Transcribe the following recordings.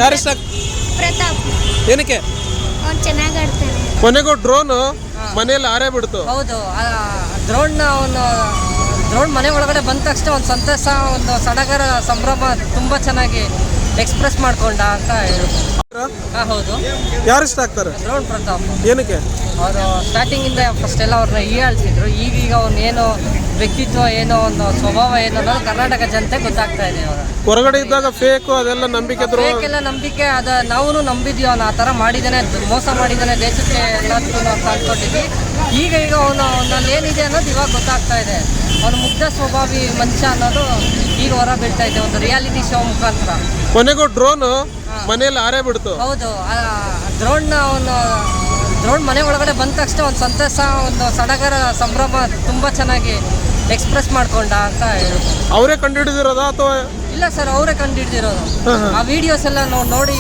ಯಾರು ಇಷ್ಟ? ಪ್ರತಾಪ್. ಏನಕ್ಕೆ? ಅವ್ನು ಚೆನ್ನಾಗಿ ಆಡ್ತಾನೆ. ಕೊನೆಗೂ ಡ್ರೋನ್ ಮನೆಯಲ್ಲಿ ಹಾರೇ ಬಿಡ್ತು. ಹೌದು, ಡ್ರೋನ್ ಮನೆ ಒಳಗಡೆ ಬಂದ ತಕ್ಷಣ ಒಂದು ಸಂತಸ, ಒಂದು ಸಡಗರ, ಸಂಭ್ರಮ ತುಂಬ ಚೆನ್ನಾಗಿ ಎಕ್ಸ್ಪ್ರೆಸ್ ಮಾಡ್ಕೊಂಡ ಅಂತ ಹೇಳ್ಬೋದು. ಹೌದು. ಯಾರು ಇಷ್ಟ ಆಗ್ತಾರೆ? ಡ್ರೋನ್ ಪ್ರತಾಪ್. ಏನಕ್ಕೆ? ಅವರು ಸ್ಟಾರ್ಟಿಂಗಿಂದ ಫಸ್ಟ್ ಎಲ್ಲ ಅವ್ರನ್ನ ಹೀಯಾಳ್ತಿದ್ರು. ಈಗೀಗ ಅವನೇನೋ ವ್ಯಕ್ತಿತ್ವ, ಏನೋ ಒಂದು ಸ್ವಭಾವ ಏನೋ ಅನ್ನೋದು ಕರ್ನಾಟಕ ಜನತೆ ಗೊತ್ತಾಗ್ತಾ ಇದೆ. ಅವರ ಹೊರಗಡೆ ಇದ್ದಾಗ ಫೇಕು ಅದೆಲ್ಲ ನಂಬಿಕೆ, ಫೇಕೆಲ್ಲ ನಂಬಿಕೆ, ನಾವು ನಂಬಿದ್ವಿ. ಅವನು ಆ ಥರ ಮಾಡಿದ್ದಾನೆ, ಮೋಸ ಮಾಡಿದ್ದಾನೆ ದೇಶಕ್ಕೆ ಎಲ್ಲದಕ್ಕೂ ಅಂತ ಅಂದ್ಕೊಂಡಿದ್ವಿ. ಈಗ ಅವನಲ್ಲಿ ಏನಿದೆ ಅನ್ನೋದು ಇವಾಗ ಗೊತ್ತಾಗ್ತಾ ಇದೆ. ಅವನು ಮುಗ್ಧ ಸ್ವಭಾವಿ ಮನುಷ್ಯ ಅನ್ನೋದು ಈಗ ಹೊರ ಬೀಳ್ತಾ ಇದೆ ಒಂದು ರಿಯಾಲಿಟಿ ಶೋ ಮುಖಾಂತರ. ಕೊನೆಗೂ ಡ್ರೋನ್ ಮನೆಯಲ್ಲಿ ಹಾರೇ ಬಿಡ್ತು. ಹೌದು, ಡ್ರೋನ್ ಮನೆ ಒಳಗಡೆ ಬಂದ ತಕ್ಷಣ ಒಂದು ಸಂತಸ, ಒಂದು ಸಡಗರ, ಸಂಭ್ರಮ ತುಂಬ ಚೆನ್ನಾಗಿ ಎಕ್ಸ್ಪ್ರೆಸ್ ಮಾಡ್ಕೊಂಡ ಅಂತ ಹೇಳ್ಬೋದು. ಅವರೇ ಕಂಡುಹಿಡಿದಿರೋದಾ ಅಥವಾ? ಇಲ್ಲ ಸರ್, ಅವರೇ ಕಂಡುಹಿಡಿದಿರೋದು. ಆ ವಿಡಿಯೋಸ್ ಎಲ್ಲ ನೋಡಿ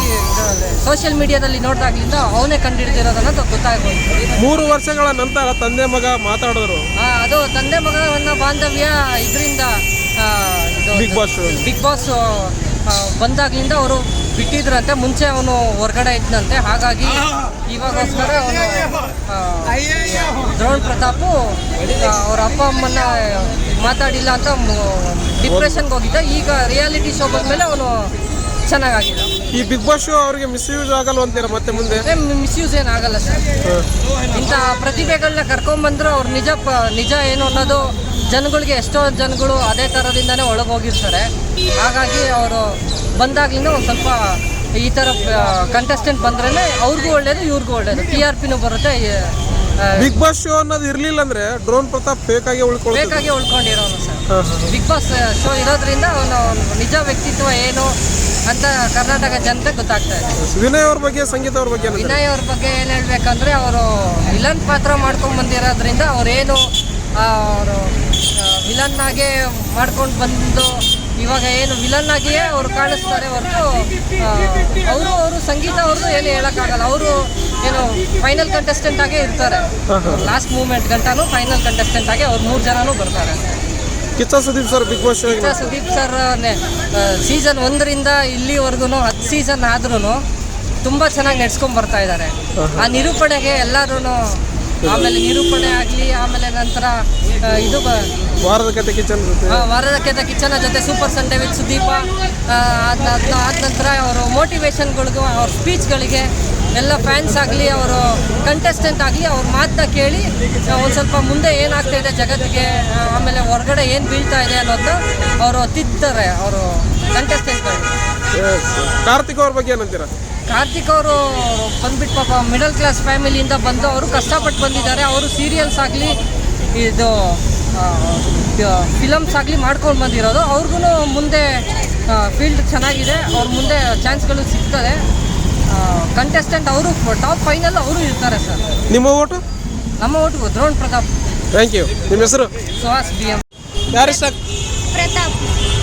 ಸೋಷಿಯಲ್ ಮೀಡಿಯಾದಲ್ಲಿ ನೋಡಿದಾಗ್ಲಿಂದ ಅವನೇ ಕಂಡುಹಿಡಿದಿರೋದು ಅನ್ನೋದು ಗೊತ್ತಾಗ್ಬೋದು. 3 ವರ್ಷಗಳ ನಂತರ ತಂದೆ ಮಗ ಮಾತಾಡಿದ್ರು. ಅದು ತಂದೆ ಮಗನ ಬಾಂಧವ್ಯ ಇದರಿಂದ ಬಿಗ್ ಬಾಸ್ ಬಂದಾಗ್ಲಿಂದ ಅವರು ಬಿಟ್ಟಿದ್ರಂತೆ. ಮುಂಚೆ ಅವನು ಹೊರಗಡೆ ಇದ್ದಂತೆ, ಹಾಗಾಗಿ ಇವಾಗೋಸ್ಕರ ಅವನು ಡ್ರೋನ್ ಪ್ರತಾಪು ಅವ್ರ ಅಪ್ಪ ಅಮ್ಮನ್ನ ಮಾತಾಡಿಲ್ಲ ಅಂತ ಡಿಪ್ರೆಷನ್ಗೆ ಹೋಗಿದ್ದ. ಈಗ ರಿಯಾಲಿಟಿ ಶೋ ಬಂದಮೇಲೆ ಅವನು ಚೆನ್ನಾಗಾಗಿಲ್ಲ. ಈ ಬಿಗ್ ಬಾಸ್ ಶೋ ಅವ್ರಿಗೆ ಮಿಸ್ಯೂಸ್ ಆಗಲ್ಲ ಅಂತೀರ? ಮತ್ತೆ ಮುಂದೆ ಮಿಸ್ಯೂಸ್ ಏನಾಗಲ್ಲ ಸರ್. ಇಂಥ ಪ್ರತಿಭೆಗಳನ್ನ ಕರ್ಕೊಂಡ್ಬಂದ್ರೆ ಅವ್ರು ನಿಜ ಏನು ಅನ್ನೋದು ಜನಗಳಿಗೆ, ಎಷ್ಟೋ ಜನಗಳು ಅದೇ ಥರದಿಂದನೇ ಒಳಗೆ ಹೋಗಿರ್ತಾರೆ. ಹಾಗಾಗಿ ಅವರು ಬಂದಾಗ್ಲಿಂದ ಒಂದು ಸ್ವಲ್ಪ ಈ ಥರ ಕಂಟೆಸ್ಟೆಂಟ್ ಬಂದ್ರೇ ಅವ್ರಿಗೂ ಒಳ್ಳೇದು, ಇವ್ರಿಗೂ ಒಳ್ಳೇದು, TRPನೂ ಬರುತ್ತೆ. ಬಿಗ್ ಬಾಸ್ ಶೋ ಅನ್ನೋದು ಇರ್ಲಿಲ್ಲ ಅಂದ್ರೆ ಡ್ರೋನ್ ಪ್ರತಾಪ್ ಬೇಕಾಗಿ ಉಳ್ಕೊಂಡಿರೋನು ಸರ್. ಬಿಗ್ ಬಾಸ್ ಶೋ ಇರೋದ್ರಿಂದ ಅವನು ನಿಜ ವ್ಯಕ್ತಿತ್ವ ಏನು ಅಂತ ಕರ್ನಾಟಕ ಜನತೆ ಗೊತ್ತಾಗ್ತಾ ಇದೆ. ವಿನಯ್ ಅವ್ರ ಬಗ್ಗೆ, ಸಂಗೀತ ಅವ್ರ ಬಗ್ಗೆ? ವಿನಯ್ ಅವ್ರ ಬಗ್ಗೆ ಏನು ಹೇಳ್ಬೇಕಂದ್ರೆ, ಅವರು ವಿಲನ್ ಪಾತ್ರ ಮಾಡ್ಕೊಂಡು ಬಂದಿರೋದ್ರಿಂದ ಅವರೇನು ಅವರು ವಿಲನ್ನಾಗೆ ಮಾಡ್ಕೊಂಡು ಬಂದು ಇವಾಗ ಏನು ವಿಲನ್ನಾಗಿಯೇ ಅವರು ಕಾಣಿಸ್ತಾರೆ ಹೊರತು ಅವರು ಸಂಗೀತ ಅವ್ರದ್ದು ಏನು ಹೇಳೋಕ್ಕಾಗಲ್ಲ. ಅವರು ಏನು ಫೈನಲ್ ಕಂಟೆಸ್ಟೆಂಟ್ ಆಗೇ ಇರ್ತಾರೆ. ಲಾಸ್ಟ್ ಮೂಮೆಂಟ್ ಗಂಟನೂ ಫೈನಲ್ ಕಂಟೆಸ್ಟೆಂಟ್ ಆಗಿ ಅವ್ರು 3 ಜನನೂ ಬರ್ತಾರೆ. Kichcha Sudeep sir big boss Sudeep sir season 1ರಿಂದ ಇಲ್ಲಿವರೆಗೂ 10 ಸೀಸನ್ ಆದ್ರೂ ತುಂಬ ಚೆನ್ನಾಗಿ ನಡ್ಸ್ಕೊಂಡು ಬರ್ತಾ ಇದ್ದಾರೆ. ಆ ನಿರೂಪಣೆಗೆ ಎಲ್ಲರೂ, ಆಮೇಲೆ ನಿರೂಪಣೆ ಆಗಲಿ, ಆಮೇಲೆ ನಂತರ ಇದು ವಾರದ ಕತೆ ಕಿಚ್ಚನ ಜೊತೆ ಸೂಪರ್ ಸಂಡೇ ವಿತ್ ಸುದೀಪ, ಆದ ನಂತರ ಅವರು ಮೋಟಿವೇಶನ್ಗಳಿಗೂ, ಅವ್ರ ಸ್ಪೀಚ್ಗಳಿಗೆ ಎಲ್ಲ ಫ್ಯಾನ್ಸ್ ಆಗಲಿ, ಅವರು ಕಂಟೆಸ್ಟೆಂಟ್ ಆಗಲಿ ಅವ್ರ ಮಾತನ್ನ ಕೇಳಿ ಒಂದು ಸ್ವಲ್ಪ ಮುಂದೆ ಏನಾಗ್ತಾ ಇದೆ ಜಗತ್ತಿಗೆ, ಆಮೇಲೆ ಹೊರಗಡೆ ಏನು ಬೀಳ್ತಾ ಇದೆ ಅನ್ನೋದನ್ನ ಅವರು ತಿದ್ತಾರೆ ಅವರು ಕಂಟೆಸ್ಟೆಂಟ್ಗಳು. ಕಾರ್ತಿಕ್ ಅವ್ರ ಬಗ್ಗೆ ಏನಂತೀರ? ಕಾರ್ತಿಕ್ ಅವರು ಬಂದ್ಬಿಟ್ಟು ಪಾಪ ಮಿಡಲ್ ಕ್ಲಾಸ್ ಫ್ಯಾಮಿಲಿಯಿಂದ ಬಂದು ಅವರು ಕಷ್ಟಪಟ್ಟು ಬಂದಿದ್ದಾರೆ. ಅವರು ಸೀರಿಯಲ್ಸ್ ಆಗಲಿ, ಇದು ಫಿಲಮ್ಸ್ ಆಗಲಿ ಮಾಡ್ಕೊಂಡು ಬಂದಿರೋದು. ಅವ್ರಿಗೂ ಮುಂದೆ ಫೀಲ್ಡ್ ಚೆನ್ನಾಗಿದೆ, ಅವ್ರ ಮುಂದೆ ಚಾನ್ಸ್ಗಳು ಸಿಗ್ತದೆ. ಕಂಟೆಸ್ಟೆಂಟ್ ಅವರು ಟಾಪ್ ಫೈನಲ್ ಅವರು ಇರ್ತಾರೆ ಸರ್. ನಿಮ್ಮ ಓಟು? ನಮ್ಮ vote drone Pratap. Thank you. ನಿಮ್ಮ ಹೆಸರು? ಸುಹಾಸ್ BM. ಯಾರು ಇಷ್ಟ? ಪ್ರತಾಪ್.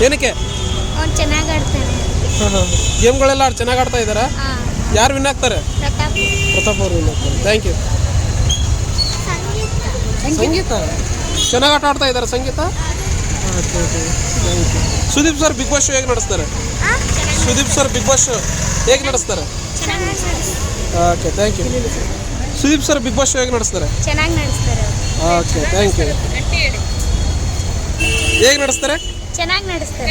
ಏನಕ್ಕೆ? ಅವ್ನು ಚೆನ್ನಾಗಿ ಆಡ್ತಾನೆ. ಗೇಮ್ಗಳೆಲ್ಲ ಚೆನ್ನಾಗಿ ಆಡ್ತಾ ಇದ್ದಾರಾ? ಯಾರು ವಿನ್ ಆಗ್ತಾರೆ? ಪ್ರತಾಪ್ ಅವರು ವಿನ್ ಆಗ್ತಾರೆ. Thank you. ಸಂಗೀತ ಚೆನ್ನಾಗಿ ಆಡ್ತಾ ಇದ್ದಾರೆ. Sangeetha. Sudeep sir big boss show ಹೇಗೆ ನಡೆಸ್ತಾರೆ? Sudeep sir big boss show ಹೇಗೆ ನಡೆಸ್ತಾರೆ? Okay, thank you. Sudeep sir big boss show ಹೇಗೆ ನಡೆಸ್ತಾರೆ? ಚೆನ್ನಾಗಿ ನಡೆಸ್ತಾರೆ. Okay, thank you. ಹೇಗೆ ನಡೆಸ್ತಾರೆ? ಚೆನ್ನಾಗಿ ನಡೆಸ್ತಾರೆ.